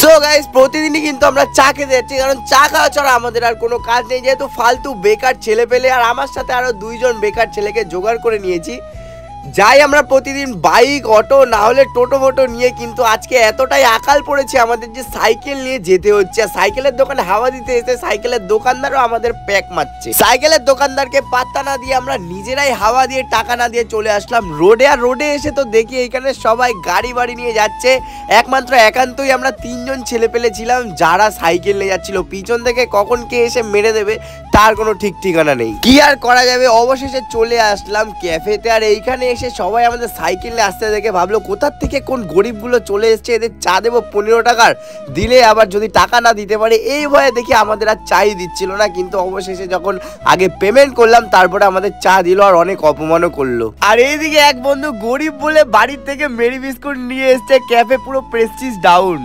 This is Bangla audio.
সো গাইস, প্রতিদিনই কিন্তু আমরা চা খেতে যাচ্ছি, কারণ চা খাওয়া ছাড়া আমাদের আর কোনো কাজ নেই। যেহেতু ফালতু বেকার ছেলে পেলে আর আমার সাথে আরো 2জন বেকার ছেলেকে জোগাড় করে নিয়েছি, যাই আমরা প্রতিদিন বাইক, অটো না হলে টোটো ফোটো নিয়ে। কিন্তু আজকে এতটাই আকাল পড়েছে আমাদের যে সাইকেল নিয়ে যেতে হচ্ছে। সাইকেলের দোকানে হাওয়া দিতে এসে সাইকেলের দোকানদারও আমাদের প্যাক মারছে। সাইকেলের দোকানদারকে পাত্তা না দিয়ে আমরা নিজেরাই হাওয়া দিয়ে টাকা না দিয়ে চলে আসলাম রোডে। আর রোডে এসে তো দেখি এখানে সবাই গাড়ি বাড়ি নিয়ে যাচ্ছে। একমাত্র একান্তই আমরা 3জন ছেলে পেলে ছিলাম যারা সাইকেল নিয়ে যাচ্ছিল। পিছন থেকে কখন কে এসে মেরে দেবে তার কোনো ঠিক ঠিকানা নেই। কি আর করা যাবে, অবশেষে চলে আসলাম ক্যাফেতে। আর এইখানে এসে সবাই আমাদের সাইকেল নিয়ে আসতে দেখে ভাবলো কোথার থেকে কোন গরিবগুলো চলে এসছে, এদের চা দেবো 15 টাকার, দিলে আবার যদি টাকা না দিতে পারে এই ভয়ে দেখি আমাদের আর চাই দিচ্ছিল না। কিন্তু অবশেষে যখন আগে পেমেন্ট করলাম তারপরে আমাদের চা দিল আর অনেক অপমানও করলো। আর এইদিকে এক বন্ধু গরিব বলে বাড়ির থেকে মেরি বিস্কুট নিয়ে এসছে ক্যাফে, পুরো প্রেস্টিজ ডাউন।